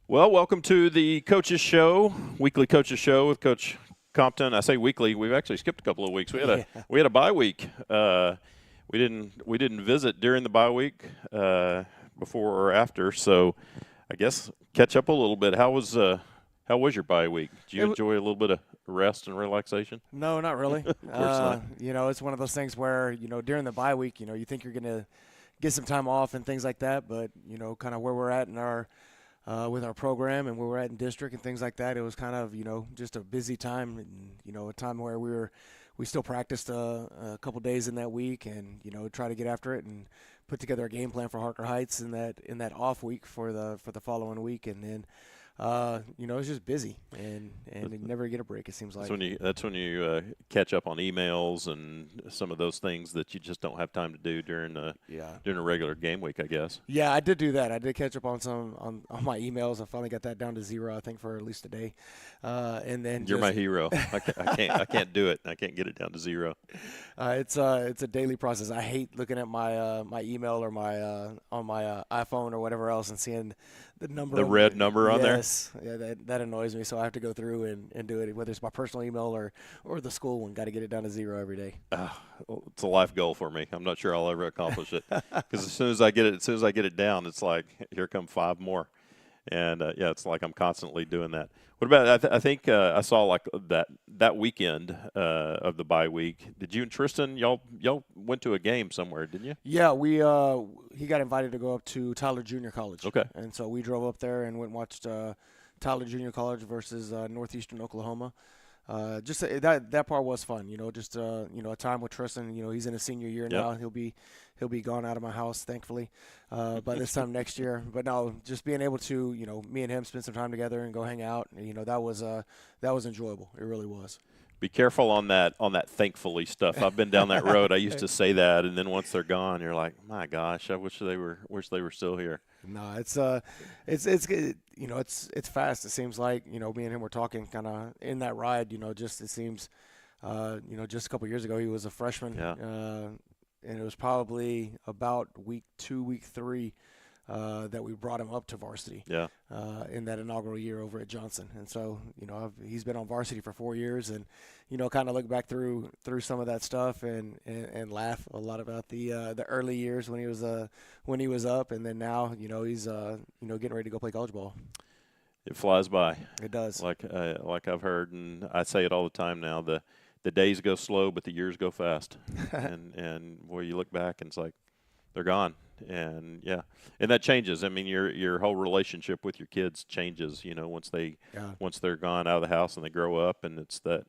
Well, welcome to the Coaches Show, weekly Coaches Show with Coach Compton. I say weekly. We've actually skipped a couple of weeks. We had a bye week. We didn't visit during the bye week before or after. So I guess catch up a little bit. How was your bye week? Did you enjoy a little bit of rest and relaxation? No, not really. Of course not. It's one of those things where, during the bye week, you think you're going to get some time off and things like that. But, kind of where we're at in our with our program and where we're at in district and things like that, it was kind of, just a busy time and, a time where we still practiced a couple days in that week and, try to get after it and put together a game plan for Harker Heights in that off week for the following week. And then, it's just busy and you never get a break, it seems like. That's when you catch up on emails and some of those things that you just don't have time to do during a regular game week, I guess. Yeah, I did do that. I did catch up on on my emails. I finally got that down to 0, I think, for at least a day. And then you're my hero. I can't do it. I can't get it down to 0. It's a daily process. I hate looking at my my email or my on my iPhone or whatever else and seeing the red number on there. Yes, yeah, that annoys me. So I have to go through and do it, whether it's my personal email or the school one. Got to get it down to 0 every day. It's a life goal for me. I'm not sure I'll ever accomplish it because as soon as I get it down, it's like here come 5 more, and it's like I'm constantly doing that. What about I think I saw like that weekend of the bye week. Did you and Tristan y'all went to a game somewhere, didn't you? Yeah, we he got invited to go up to Tyler Junior College. Okay, and so we drove up there and went and watched Tyler Junior College versus Northeastern Oklahoma. Just that part was fun, just a time with Tristan. He's in his senior year now. He'll be gone out of my house, thankfully, by this time next year. But no, just being able to, me and him spend some time together and go hang out. That was enjoyable. It really was. Be careful on that thankfully stuff. I've been down that road. I used to say that, and then once they're gone, you're like, my gosh, I wish they were still here. No, it's fast. It seems like, me and him were talking kind of in that ride, just it seems, just a couple years ago, he was a freshman. Yeah. And it was probably about week 2, week 3 that we brought him up to varsity. Yeah. In that inaugural year over at Johnson. And so, he's been on varsity for 4 years and, kind of look back through some of that stuff and laugh a lot about the early years when he was up. And then now, he's, getting ready to go play college ball. It flies by. It does. Like I've heard, and I say it all the time now, the days go slow, but the years go fast. and where you look back and it's like, they're gone. And and that changes. I mean, your whole relationship with your kids changes, once they're gone out of the house and they grow up, and it's that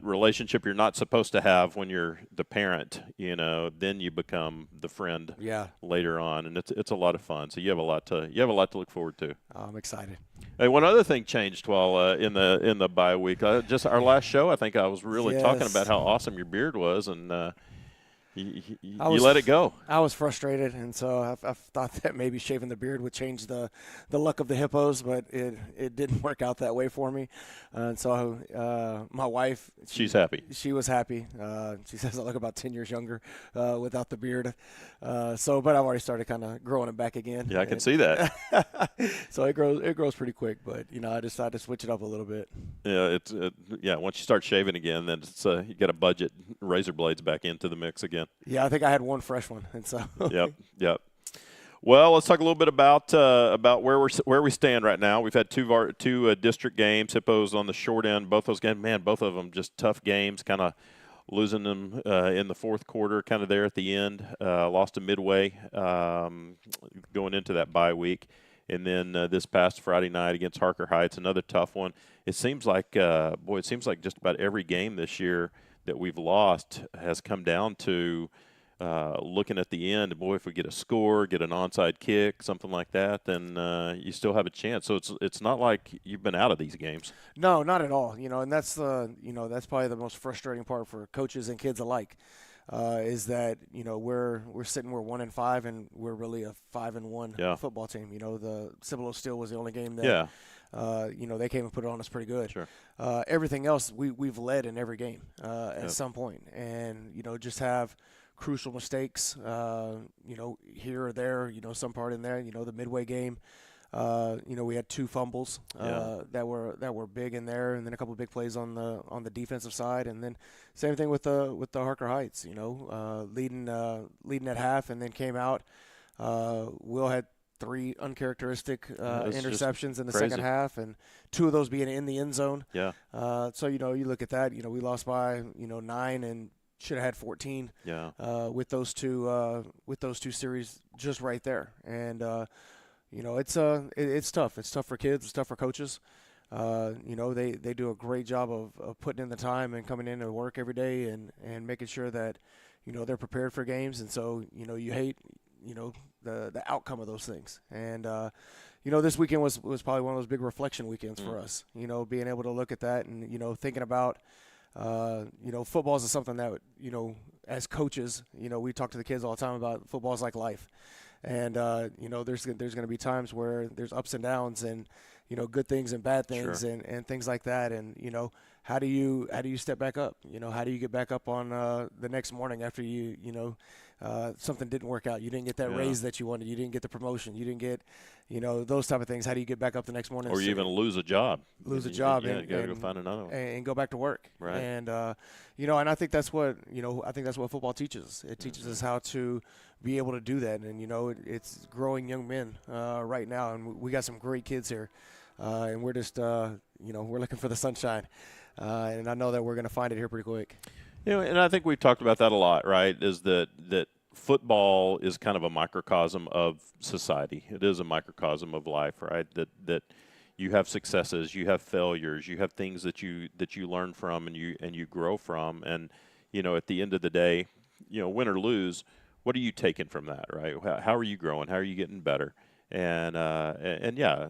relationship you're not supposed to have when you're the parent, then you become the friend later on, and it's a lot of fun. So you have a lot to look forward to. I'm excited. Hey, one other thing changed while in the bye week. Just our last show, I think I was really talking about how awesome your beard was, and you let it go. I was frustrated, and so I thought that maybe shaving the beard would change the luck of the Hippos, but it didn't work out that way for me. And so my wife, she's happy. She was happy. She says I look about 10 years younger without the beard. But I've already started kind of growing it back again. Yeah, I can see that. So it grows pretty quick, but I decided to switch it up a little bit. Yeah, once you start shaving again, then it's you got to budget razor blades back into the mix again. Yeah, I think I had one fresh one, and so. Yep. Well, let's talk a little bit about where we stand right now. We've had two district games. Hippos on the short end. Both those games, man, both of them just tough games. Kind of losing them in the fourth quarter, kind of there at the end. Lost to Midway going into that bye week, and then this past Friday night against Harker Heights, another tough one. It seems like just about every game this year that we've lost has come down to looking at the end. Boy, if we get a score, get an onside kick, something like that, then you still have a chance. So it's not like you've been out of these games. No, not at all. And that's that's probably the most frustrating part for coaches and kids alike. Is that we're 1-5 and we're really a 5-1 football team. The Cibolo Steel was the only game that they came and put it on us pretty good. Sure. Everything else we've led in every game at some point, and just have crucial mistakes, here or there, some part in there. The Midway game, We had 2 fumbles that were big in there, and then a couple of big plays on the defensive side, and then same thing with the Harker Heights. Leading at half, and then came out. Will had 3 uncharacteristic interceptions in the crazy. second half, and 2 of those being in the end zone. Yeah. So you look at that. We lost by 9 and should have had 14. Yeah. With those two series just right there, and it's tough. It's tough for kids. It's tough for coaches. They do a great job of putting in the time and coming in to work every day and making sure that they're prepared for games. And so you hate the outcome of those things. And this weekend was probably one of those big reflection weekends for us. Being able to look at that and thinking about football is something that as coaches we talk to the kids all the time about. Football is like life. And there's going to be times where there's ups and downs, and good things and bad things, Sure. and things like that. And how do you step back up? How do you get back up on the next morning after something didn't work out? You didn't get that raise that you wanted. You didn't get the promotion. You didn't get those type of things. How do you get back up the next morning? Or you even lose a job. Lose a job, Yeah, and you got to go find another one. and go back to work. Right. And and I think that's what football teaches us. It teaches us how to be able to do that. And it's growing young men right now, and we got some great kids here, and we're just we're looking for the sunshine, and I know that we're going to find it here pretty quick. And I think we've talked about that a lot, right? Is that football is kind of a microcosm of society. It is a microcosm of life, right? That you have successes, you have failures, you have things that you learn from and you grow from. And at the end of the day, win or lose, what are you taking from that, right? How are you growing? How are you getting better? And yeah,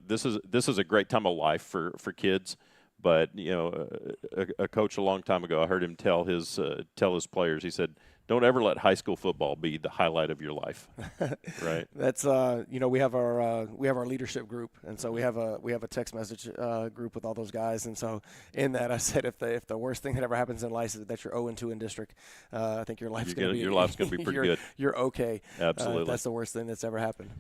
this is a great time of life for kids. But a coach a long time ago, I heard him tell his players. He said, "Don't ever let high school football be the highlight of your life." Right. That's we have our leadership group, and so we have a text message group with all those guys. And so in that, I said, if the worst thing that ever happens in life is that you're 0-2 in district, I think your life's going to be pretty good. You're okay. Absolutely. That's the worst thing that's ever happened.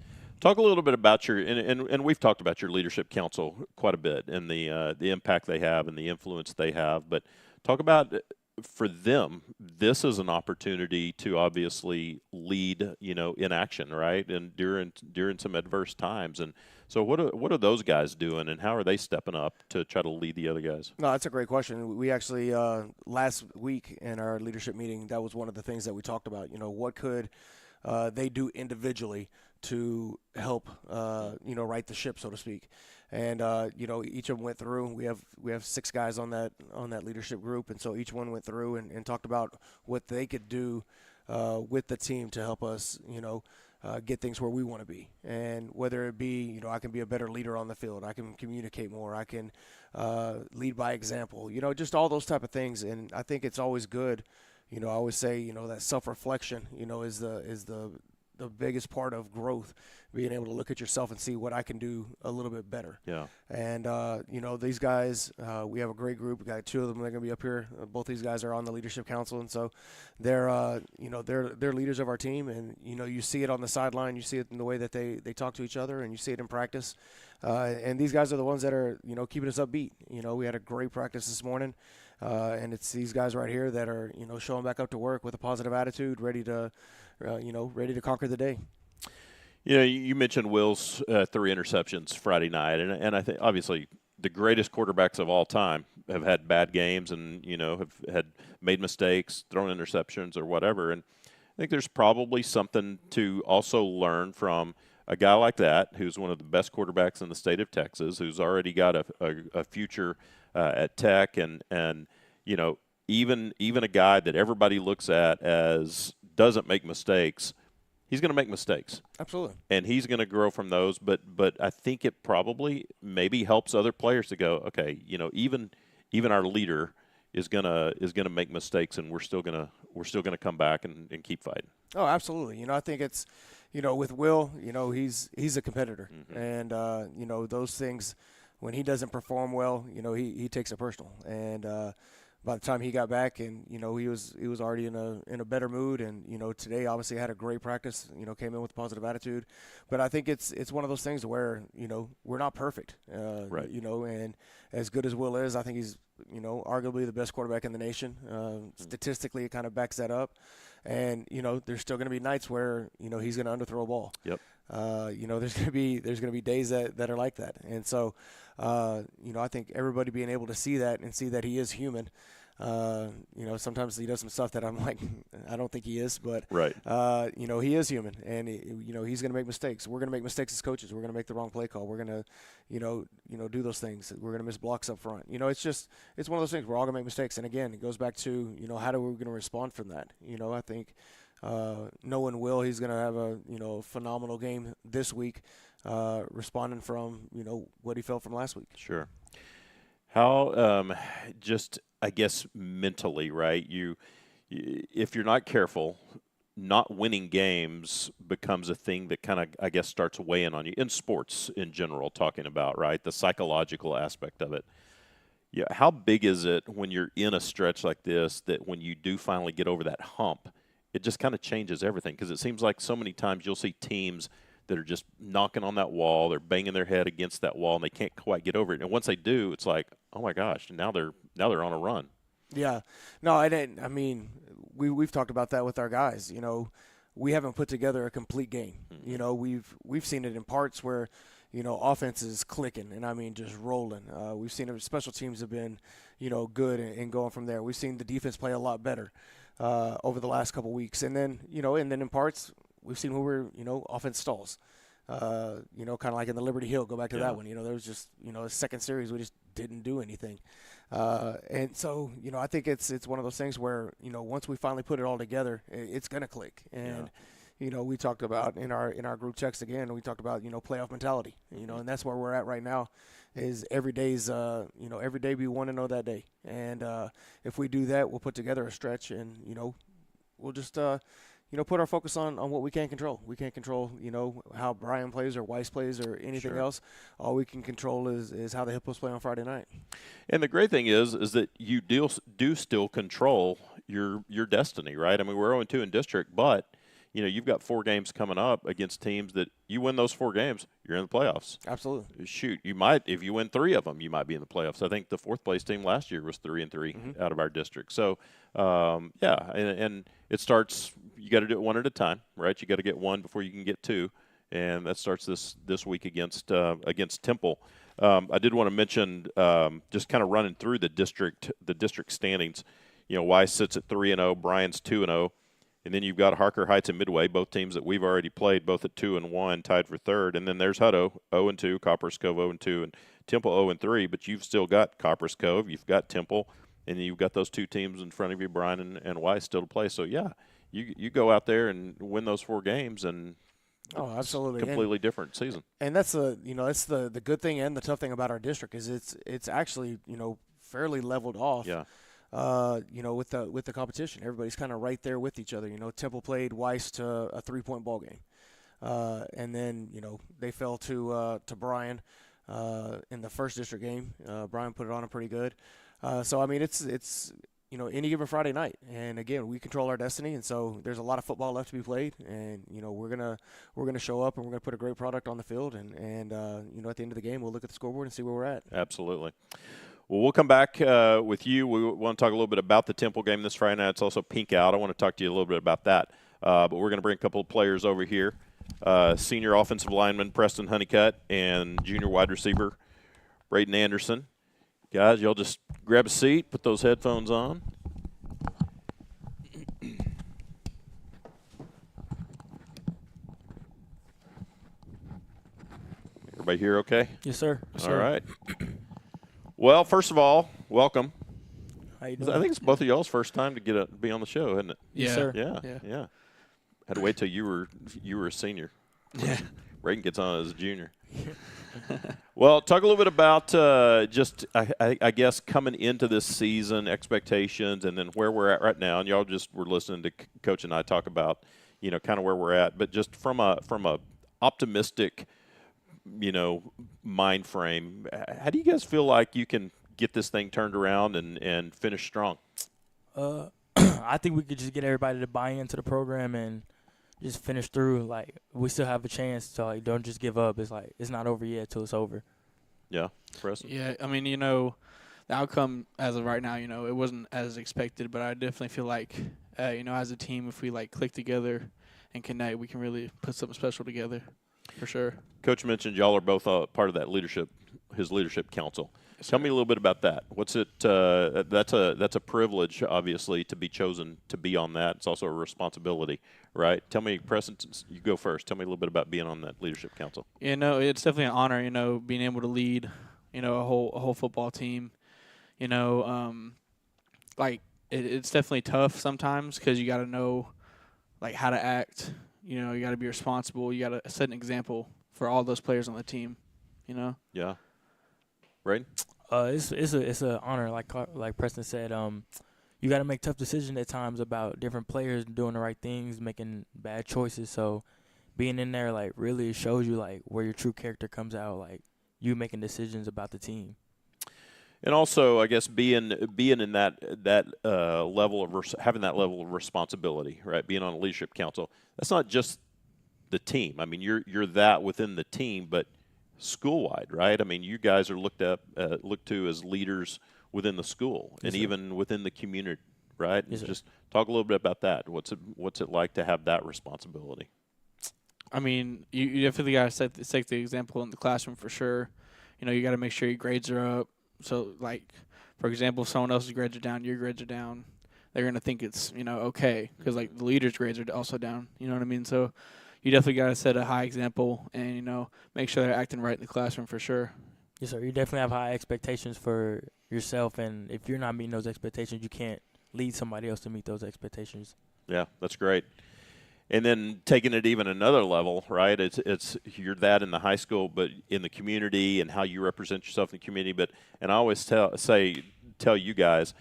Talk a little bit about your and we've talked about your leadership council quite a bit and the impact they have and the influence they have. But talk about, for them, this is an opportunity to obviously lead, in action, right? And during some adverse times. And so what are those guys doing, and how are they stepping up to try to lead the other guys? No, that's a great question. We actually last week in our leadership meeting, that was one of the things that we talked about. What could they do individually to help, right the ship, so to speak. And each of them went through. We have 6 guys on that leadership group, and so each one went through and talked about what they could do with the team to help us, get things where we want to be. And whether it be, I can be a better leader on the field, I can communicate more, I can lead by example, just all those type of things. And I think it's always good. I always say, that self-reflection, is the biggest part of growth, being able to look at yourself and see what I can do a little bit better. Yeah. And, these guys, we have a great group. We got 2 of them that are going to be up here. Both these guys are on the leadership council. And so they're leaders of our team. And, you see it on the sideline. You see it in the way that they talk to each other, and you see it in practice. And these guys are the ones that are, keeping us upbeat. We had a great practice this morning. And it's these guys right here that are, showing back up to work with a positive attitude, ready to conquer the day. You mentioned Will's 3 interceptions Friday night, and I think obviously the greatest quarterbacks of all time have had bad games and, have had made mistakes, thrown interceptions or whatever. And I think there's probably something to also learn from a guy like that, who's one of the best quarterbacks in the state of Texas, who's already got a future at Tech, and even a guy that everybody looks at as doesn't make mistakes. He's going to make mistakes. Absolutely. And he's going to grow from those, but I think it probably maybe helps other players to go, okay, even our leader is going to make mistakes, and we're still going to come back and keep fighting. Oh, absolutely. I think it's with Will, he's a competitor. Mm-hmm. And those things, when he doesn't perform well, he takes it personal. And by the time he got back, and he was already in a better mood. And today obviously had a great practice. Came in with a positive attitude. But I think it's one of those things where we're not perfect. Right. And as good as Will is, I think he's arguably the best quarterback in the nation. Statistically, it kind of backs that up. And there's still going to be nights where he's going to underthrow a ball. Yep. There's going to be days that are like that. And so I think everybody being able to see that and see that he is human. Sometimes he does some stuff that I'm like, I don't think he is, but right. He is human, and he's going to make mistakes. We're going to make mistakes as coaches. We're going to make the wrong play call. We're going to, do those things. We're going to miss blocks up front. It's one of those things. We're all going to make mistakes, and again, it goes back to how do we going to respond from that? I think knowing Will, he's going to have a phenomenal game this week, responding from what he felt from last week. Sure. How just I guess mentally, right? If you're not careful, not winning games becomes a thing that kind of, I guess, starts weighing on you in sports in general. Talking about, right, the psychological aspect of it. Yeah, how big is it when you're in a stretch like this that when you do finally get over that hump, it just kind of changes everything? Because it seems like so many times you'll see teams that are just knocking on that wall, they're banging their head against that wall, and they can't quite get over it. And once they do, it's like, oh my gosh, now they're on a run. Yeah, no, I didn't. I mean, we've talked about that with our guys. We haven't put together a complete game. Mm-hmm. We've seen it in parts where offense is clicking, and I mean just rolling. We've seen it. Special teams have been good and going from there. We've seen the defense play a lot better over the last couple weeks, and then in parts we've seen where offense stalls. Kind of like in the Liberty Hill. Go back to that one. There was just a second series we just didn't do anything. And so, I think it's one of those things where, once we finally put it all together, it's going to click. And, we talked about in our group text again, we talked about, playoff mentality, and that's where we're at right now is every day be 1-0 that day. And if we do that, we'll put together a stretch and, we'll just put our focus on what we can't control. We can't control, how Brian plays or Weiss plays or anything else. All we can control is how the Hippos play on Friday night. And the great thing is that you do still control your destiny, right? I mean, we're 0-2 in district, but you've got 4 games coming up against teams that you win those 4 games, you're in the playoffs. Absolutely. Shoot, you might, if you win 3 of them, you might be in the playoffs. I think the 4th place team last year was 3-3 out of our district. So, and it starts. You got to do it one at a time, right? You got to get 1 before you can get 2, and that starts this week against Temple. I did want to mention just kind of running through the district standings. Weiss sits at 3-0, Bryan's 2-0. And then you've got Harker Heights and Midway, both teams that we've already played, both at 2-1, tied for 3rd. And then there's Hutto, 0-2, Copperas Cove 0-2, and Temple 0-3. But you've still got Copperas Cove, you've got Temple, and you've got those 2 teams in front of you, Bryan and Weiss, still to play. So yeah, you go out there and win those 4 games, and absolutely, completely different season. And that's that's the good thing and the tough thing about our district is it's actually fairly leveled off. Yeah. With the competition, everybody's kind of right there with each other. Temple played Weiss to a 3-point ball game, and then they fell to Bryan in the first district game. Bryan put it on pretty good. So I mean, it's any given Friday night, and again, we control our destiny, and so there's a lot of football left to be played, and we're gonna show up and we're gonna put a great product on the field, and at the end of the game, we'll look at the scoreboard and see where we're at. Absolutely. Well, we'll come back with you. We want to talk a little bit about the Temple game this Friday night. It's also pink out. I want to talk to you a little bit about that. But we're going to bring a couple of players over here. Senior offensive lineman Preston Honeycutt and junior wide receiver Braden Anderson. Guys, y'all just grab a seat, put those headphones on. Everybody here okay? Yes, sir. Yes, All sir. right. Well, first of all, welcome. How you doing? I think it's both of y'all's first time to be on the show, isn't it? Yes, sir. Yeah. Had to wait till you were a senior. Yeah. Braden gets on as a junior. Well, talk a little bit about just I guess coming into this season, expectations, and then where we're at right now. And y'all just were listening to Coach and I talk about kind of where we're at, but just from a optimistic mind frame. How do you guys feel like you can get this thing turned around and finish strong? I think we could just get everybody to buy into the program and just finish through. Like, we still have a chance, so like, don't just give up. It's like it's not over yet till it's over. Yeah, Preston? Yeah, I mean, the outcome as of right now, it wasn't as expected, but I definitely feel like, as a team, if we like click together and connect, we can really put something special together, for sure. Coach mentioned y'all are both part of that his leadership council. Tell me a little bit about that. What's it? That's a privilege, obviously, to be chosen to be on that. It's also a responsibility, right? Tell me, Preston, you go first. Tell me a little bit about being on that leadership council. It's definitely an honor, being able to lead, a whole football team. Like it's definitely tough sometimes because you got to know, like, how to act. You got to be responsible. You got to set an example for all those players on the team. Yeah. Right. It's a honor, like Preston said. You got to make tough decisions at times about different players doing the right things, making bad choices. So, being in there like really shows you like where your true character comes out. Like you making decisions about the team. And also, I guess being in that level of having that level of responsibility, right? Being on a leadership council. That's not just the team. I mean, you're that within the team, but school-wide, right? I mean, you guys are looked to as leaders within the school and even within the community, right? Yes, just talk a little bit about that. What's it like to have that responsibility? I mean, you definitely got to set the example in the classroom for sure. You got to make sure your grades are up. So, like, for example, if someone else's grades are down, your grades are down, they're going to think it's, okay, because, like, the leader's grades are also down. You know what I mean? So, you definitely got to set a high example and, make sure they're acting right in the classroom for sure. Yes, sir. You definitely have high expectations for yourself, and if you're not meeting those expectations, you can't lead somebody else to meet those expectations. Yeah, that's great. And then taking it even another level, right? It's you're that in the high school, but in the community and how you represent yourself in the community. And I always tell you guys,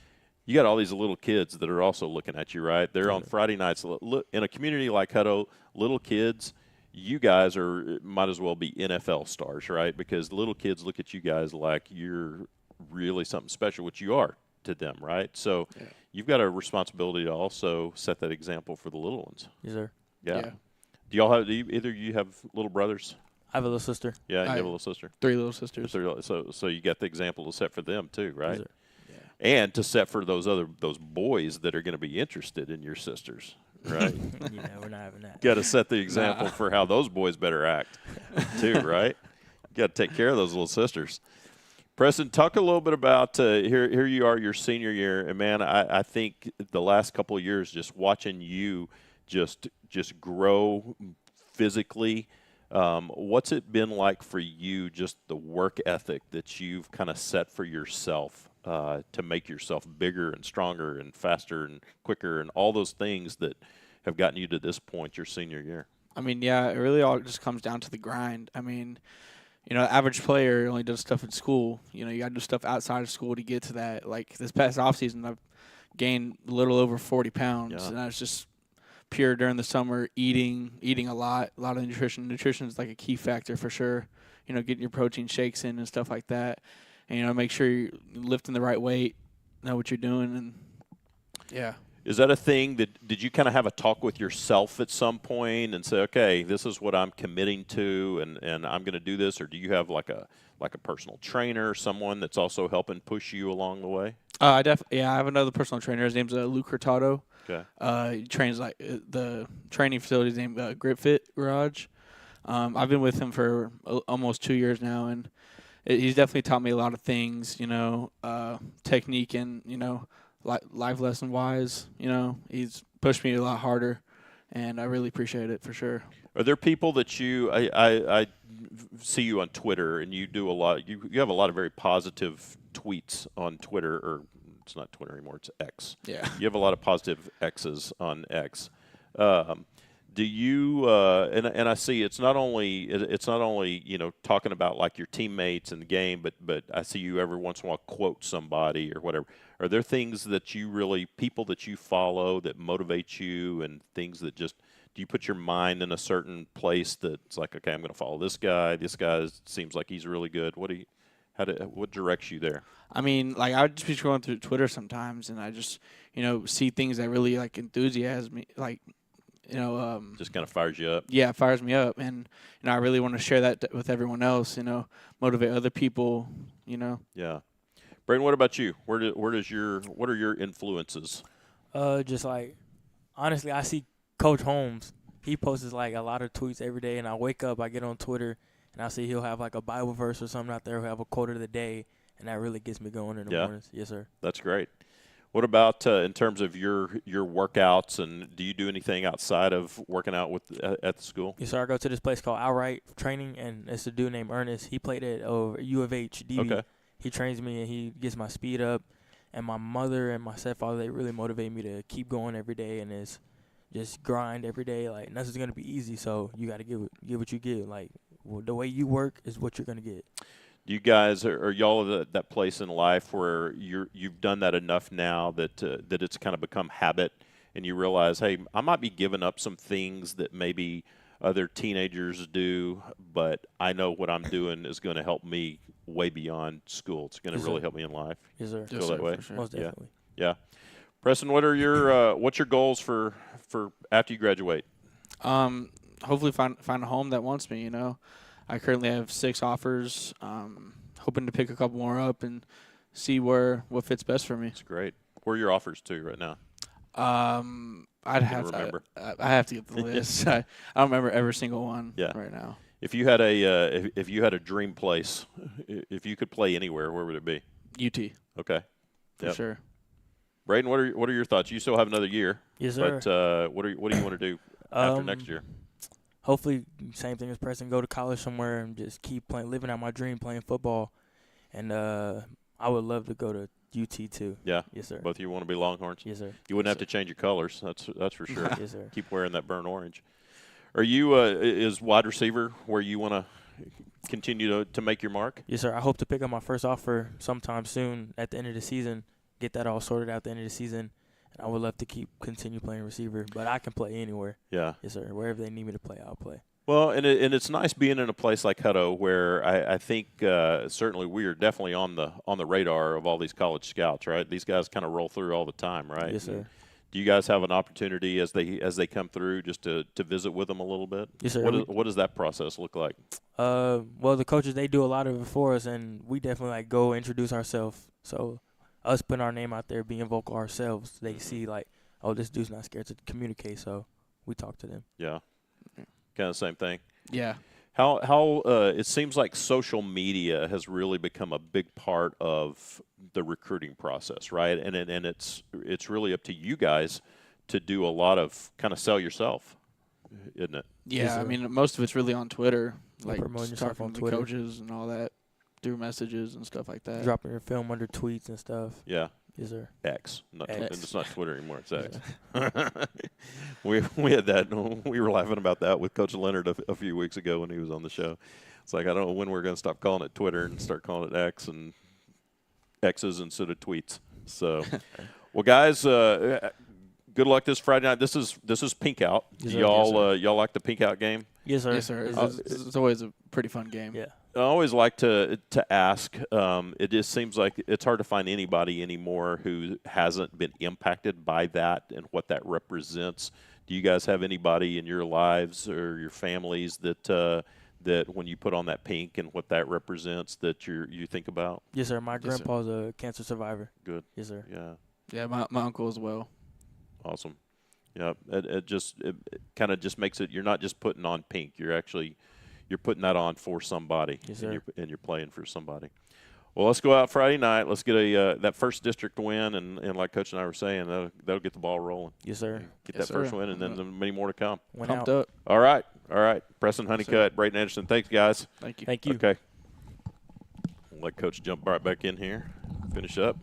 you got all these little kids that are also looking at you, right? They're on Friday nights. In a community like Hutto, little kids, you guys might as well be NFL stars, right? Because little kids look at you guys like you're really something special, which you are to them, right? So you've got a responsibility to also set that example for the little ones. Yes, sir. Yeah. Do either of you have little brothers? I have a little sister. Yeah, you have a little sister. 3 little sisters. So you got the example to set for them too, right? Yes, sir. And to set for those boys that are going to be interested in your sisters, right? Yeah, we're not having that. Got to set the example for how those boys better act too, right? Got to take care of those little sisters. Preston, talk a little bit about here you are, your senior year, and man, I think the last couple of years, just watching you just grow physically. What's it been like for you, just the work ethic that you've kind of set for yourself to make yourself bigger and stronger and faster and quicker and all those things that have gotten you to this point, your senior year? I mean, yeah, it really all just comes down to the grind. I mean, average player only does stuff in school. You got to do stuff outside of school to get to that. Like this past offseason, I've gained a little over 40 pounds, and that's just pure during the summer, eating a lot of nutrition. Nutrition is like a key factor for sure. Getting your protein shakes in and stuff like that. And, make sure you're lifting the right weight, know what you're doing, and, yeah. Is that a thing did you kind of have a talk with yourself at some point and say, okay, this is what I'm committing to and I'm going to do this? Or do you have like a personal trainer, someone that's also helping push you along the way? I have another personal trainer. His name's Luke Hurtado. Okay. He trains like the training facility is named Grip Fit Garage. I've been with him for almost 2 years now, and he's definitely taught me a lot of things, technique and, life lesson wise, he's pushed me a lot harder, and I really appreciate it for sure. Are there people that I see you on Twitter, and you do a lot, you have a lot of very positive tweets on Twitter, or it's not Twitter anymore, it's X. Yeah. You have a lot of positive X's on X. Do you and I see it's not only talking about like your teammates in the game, but I see you every once in a while quote somebody or whatever. Are there things that people that you follow that motivate you, and things that do you put your mind in a certain place that's like, okay, I'm going to follow this guy. This guy seems like he's really good. What directs you there? I mean, like I would just be scrolling through Twitter sometimes, and I just see things that really like enthusiasm me, like Just kind of fires you up. yeah, it fires me up, and I really want to share that with everyone else. Motivate other people. Yeah. Braden, what about you? What are your influences? Just like honestly, I see Coach Holmes. He posts like a lot of tweets every day, and I wake up, I get on Twitter, and I see he'll have like a Bible verse or something out there. He'll have a quote of the day, and that really gets me going in the mornings. Yes, sir. That's great. What about in terms of your workouts, and do you do anything outside of working out at the school? Yes, sir. I go to this place called Outright Training, and it's a dude named Ernest. He played at U of H, DB. Okay. He trains me, and he gets my speed up. And my mother and my stepfather, they really motivate me to keep going every day, and it's just grind every day. Like, nothing's going to be easy, so you got to give what you give. Like, the way you work is what you're going to get. Do you guys are y'all at that place in life where you've done that enough now that it's kind of become habit, and you realize, hey, I might be giving up some things that maybe other teenagers do, but I know what I'm doing is going to help me way beyond school. It's going to really help me in life. Yes, sir. Feel that way? For sure. Most definitely. Yeah. Preston, what are your what's your goals for after you graduate? Hopefully find a home that wants me. I currently have 6 offers. Hoping to pick a couple more up and see what fits best for me. That's great. Where are your offers to right now? I'd have to remember. I have to get the list. I don't remember every single one right now. If you had a dream place, if you could play anywhere, where would it be? UT. Okay. For sure. Braden, what are your thoughts? You still have another year. Yes, sir. But what do you want to do after next year? Hopefully, same thing as Preston, go to college somewhere and just keep living out my dream, playing football. And I would love to go to UT too. Yeah. Yes, sir. Both of you want to be Longhorns? Yes, sir. You wouldn't have to change your colors. That's for sure. Yes, sir. Keep wearing that burnt orange. Are you is wide receiver where you want to continue to make your mark? Yes, sir. I hope to pick up my first offer sometime soon at the end of the season, get that all sorted out at the end of the season. And I would love to continue playing receiver, but I can play anywhere. Yeah. Yes, sir. Wherever they need me to play, I'll play. Well, and it's nice being in a place like Hutto where I think certainly we are definitely on the radar of all these college scouts, right? These guys kind of roll through all the time, right? Yes, sir. Do you guys have an opportunity as they come through just to visit with them a little bit? Yes, sir. What does that process look like? Well, the coaches, they do a lot of it for us, and we definitely go introduce ourselves. So us putting our name out there, being vocal ourselves, they see oh, this dude's not scared to communicate, so we talk to them. Yeah. Kind of the same thing. Yeah. How it seems like social media has really become a big part of the recruiting process, right? And it's really up to you guys to do a lot of kind of sell yourself, isn't it? Yeah, I mean, most of it's really on Twitter, like promoting yourself on to Twitter, coaches and all that, through messages and stuff like that. dropping your film under tweets and stuff. Yeah. Yes, sir. X. It's not Twitter anymore. It's X. we had that. We were laughing about that with Coach Leonard a few weeks ago when he was on the show. It's like, I don't know when we're going to stop calling it Twitter and start calling it X and X's instead of tweets. So, well, guys, good luck this Friday night. This is Pink Out. Yes, sir. Y'all like the Pink Out game? Yes, sir. Yes, sir. It's always a pretty fun game. Yeah. I always like to ask. It just seems like it's hard to find anybody anymore who hasn't been impacted by that and what that represents. Do you guys have anybody in your lives or your families that when you put on that pink and what that represents that you think about? Yes, sir. My grandpa's a cancer survivor. Good. Yes, sir. Yeah. Yeah, my uncle as well. Awesome. Yeah. It kind of just makes it. You're not just putting on pink. You're putting that on for somebody, yes, sir. and you're playing for somebody. Well, let's go out Friday night. Let's get that first district win, and like Coach and I were saying, that'll get the ball rolling. Yes, sir. Get that first win, and then many more to come. Pumped up. All right. Preston Honeycutt, Braden Anderson, thanks, guys. Thank you. Thank you. Okay. We'll let Coach jump right back in here, finish up.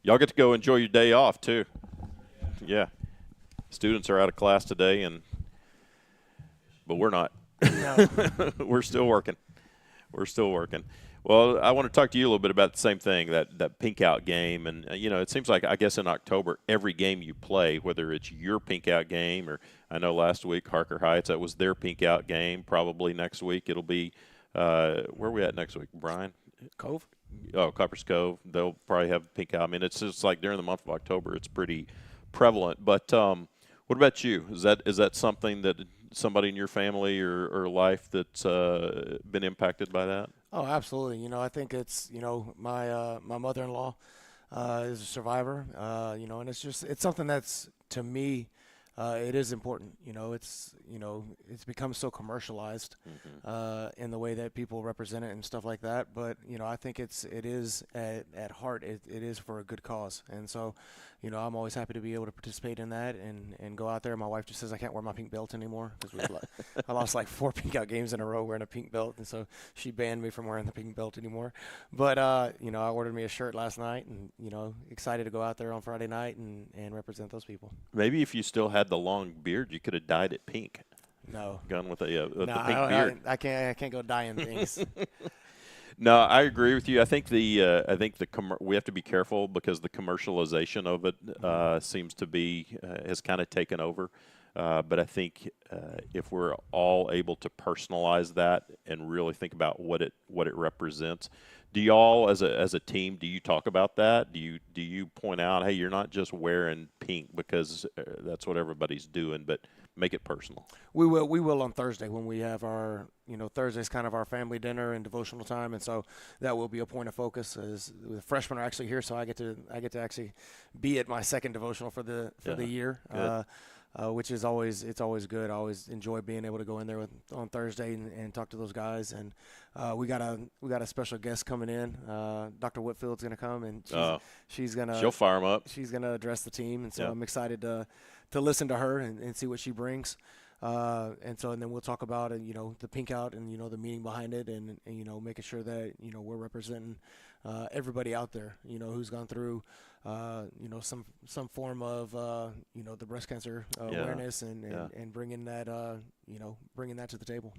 Y'all get to go enjoy your day off, too. Yeah. Students are out of class today, but we're not. No. We're still working. Well, I want to talk to you a little bit about the same thing, that Pink Out game. And, it seems like, I guess, in October, every game you play, whether it's your Pink Out game or I know last week, Harker Heights, that was their Pink Out game. Probably next week it'll be Where are we at next week, Brian? Cove. Oh, Copper's Cove. They'll probably have pink eye. I mean, it's just like during the month of October, it's pretty prevalent. But what about you? Is that something that somebody in your family or life that's been impacted by that? Oh, absolutely. I think it's my mother-in-law is a survivor. And it's something that's, to me, it is important. It's become so commercialized in the way that people represent it and stuff like that. But I think it is at heart it is for a good cause. And so, I'm always happy to be able to participate in that and go out there. My wife just says I can't wear my pink belt anymore because I lost like 4 pink out games in a row wearing a pink belt, and so she banned me from wearing the pink belt anymore. But I ordered me a shirt last night, and excited to go out there on Friday night and represent those people. Maybe if you still had the long beard, you could have dyed it pink. No. Gone with the pink beard. I can't go dyeing things. No, I agree with you. I think we have to be careful because the commercialization of it seems to be has kind of taken over. But I think if we're all able to personalize that and really think about what it represents, do y'all as a team, do you talk about that? Do you point out, hey, you're not just wearing pink because that's what everybody's doing, but make it personal? We will on Thursday when we have our Thursday's kind of our family dinner and devotional time, and so that will be a point of focus. As the freshmen are actually here, so I get to actually be at my second devotional for the year. Which is always good. I always enjoy being able to go in there on Thursday and talk to those guys. And we got a special guest coming in. Dr. Whitfield's going to come, and she'll fire them up. She's going to address the team, and so I'm excited to listen to her and see what she brings. And then we'll talk about the pink out and the meaning behind it, and making sure that we're representing everybody out there who's gone through some form of the breast cancer awareness and bringing that to the table.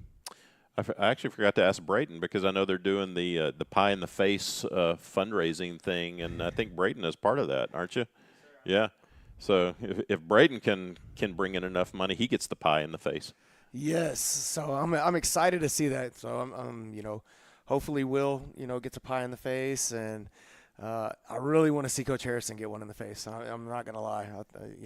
I actually forgot to ask Brayton because I know they're doing the pie in the face fundraising thing, and I think Brayton is part of that, aren't you? Yeah. So if Braden can bring in enough money, he gets the pie in the face. Yes. So I'm excited to see that. So I'm hopefully we'll get the pie in the face, and I really want to see Coach Harrison get one in the face. I'm not gonna lie.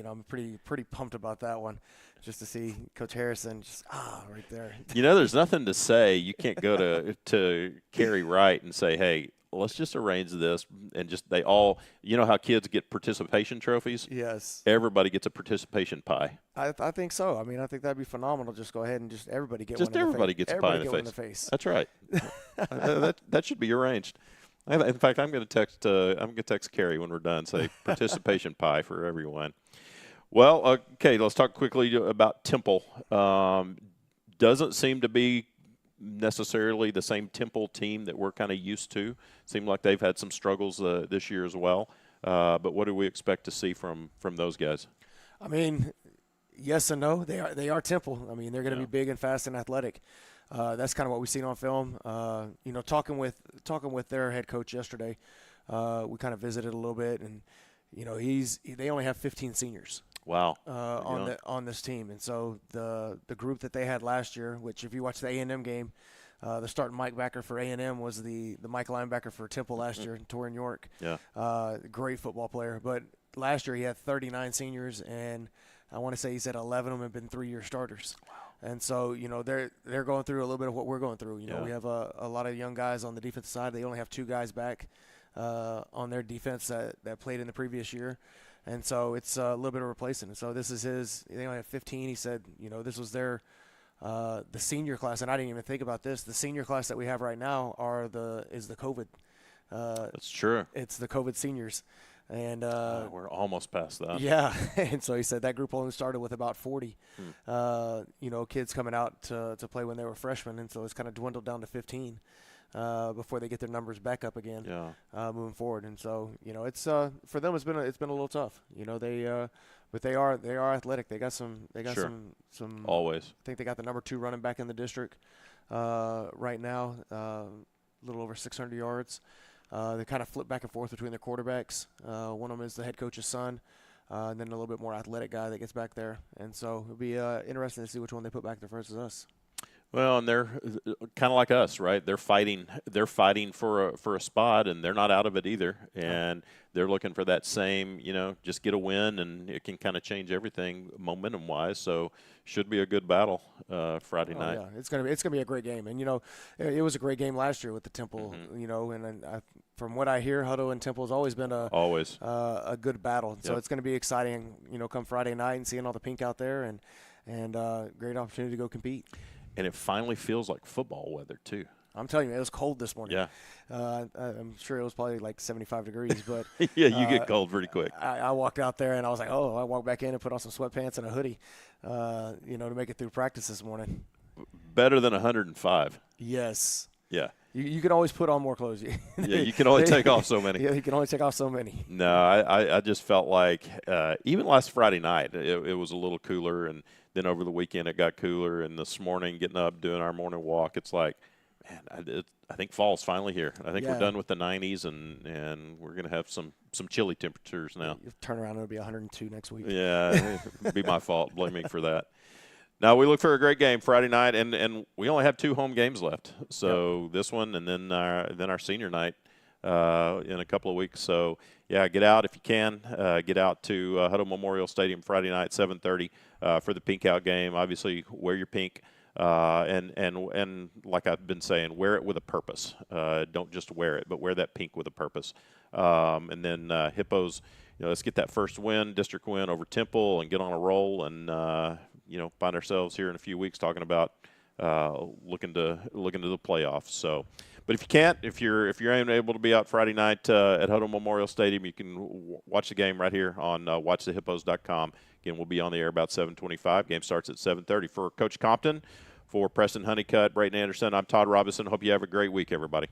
I'm pretty pumped about that one, just to see Coach Harrison just right there. There's nothing to say. You can't go to Kerry Wright and say, hey, let's just arrange this, and just they all, how kids get participation trophies? Yes. Everybody gets a participation pie. I think so. I mean, I think that'd be phenomenal. Just go ahead and just everybody get just one in the face. Everybody gets a pie in the face. That's right. that should be arranged. In fact, I'm going to text Kerry when we're done, say participation pie for everyone. Well, okay, let's talk quickly about Temple. Doesn't seem to be necessarily the same Temple team that we're kind of used to. Seemed like they've had some struggles this year as well. But what do we expect to see from those guys? I mean, yes and no. They are Temple. I mean, they're going to be big and fast and athletic. That's kind of what we've seen on film. Talking with their head coach yesterday, we kind of visited a little bit, and they only have 15 seniors. Wow. On this team, and so the group that they had last year, which if you watch the A&M game, the starting Mike backer for A&M was the Mike linebacker for Temple last year, Torin York. Yeah. Great football player, but last year he had 39 seniors, and I want to say he said 11 of them have been 3-year starters. Wow. And so they're going through a little bit of what we're going through. We have a lot of young guys on the defensive side. They only have 2 guys back on their defense that played in the previous year. And so it's a little bit of replacing. And so this is they only have 15. He said, this was their the senior class, and I didn't even think about this. The senior class that we have right now is the COVID. That's true. It's the COVID seniors, and we're almost past that. Yeah, and so he said that group only started with about 40, kids coming out to play when they were freshmen, and so it's kind of dwindled down to 15. Before they get their numbers back up again, moving forward, and so it's for them it's been a little tough. But they are athletic. They got some always. I think they got the number 2 running back in the district right now, a little over 600 yards. They kind of flip back and forth between their quarterbacks. One of them is the head coach's son, and then a little bit more athletic guy that gets back there. And so it'll be interesting to see which one they put back there versus us. Well, and they're kind of like us, right? They're fighting. They're fighting for a spot, and they're not out of it either. And they're looking for that same, just get a win, and it can kind of change everything momentum wise. So should be a good battle Friday night. Yeah, it's gonna be a great game, and it was a great game last year with the Temple. Mm-hmm. And from what I hear, Hutto and Temple has always been a good battle. So it's going to be exciting, come Friday night and seeing all the pink out there, and great opportunity to go compete. And it finally feels like football weather too. I'm telling you, it was cold this morning. Yeah. I'm sure it was probably like 75 degrees, but yeah, you get cold pretty quick. I walked out there and I was like, oh, I walked back in and put on some sweatpants and a hoodie, to make it through practice this morning. Better than 105. Yes. Yeah. You can always put on more clothes. Yeah, you can only take off so many. Yeah, you can only take off so many. No, I just felt like even last Friday night it was a little cooler, and then over the weekend it got cooler, and this morning getting up, doing our morning walk, it's like, man, I think fall's finally here. I think we're done with the 90s, and we're going to have some chilly temperatures now. You'll turn around and it'll be 102 next week. Yeah, it'd be my fault. Blame me for that. Now, we look for a great game Friday night, and we only have 2 home games left. So this one and then our senior night in a couple of weeks. So, yeah, get out if you can. Get out to Hutto Memorial Stadium Friday night, 7:30 for the Pink Out game. Obviously, wear your pink. And like I've been saying, wear it with a purpose. Don't just wear it, but wear that pink with a purpose. And then Hippos, let's get that first win, district win over Temple, and get on a roll, and find ourselves here in a few weeks talking about looking to the playoffs. So, but if you can't, if you're unable to be out Friday night at Hutto Memorial Stadium, you can watch the game right here on watchthehippos.com. Again, we'll be on the air about 7:25. Game starts at 7:30. For Coach Compton, for Preston Honeycutt, Brayton Anderson, I'm Todd Robinson. Hope you have a great week, everybody.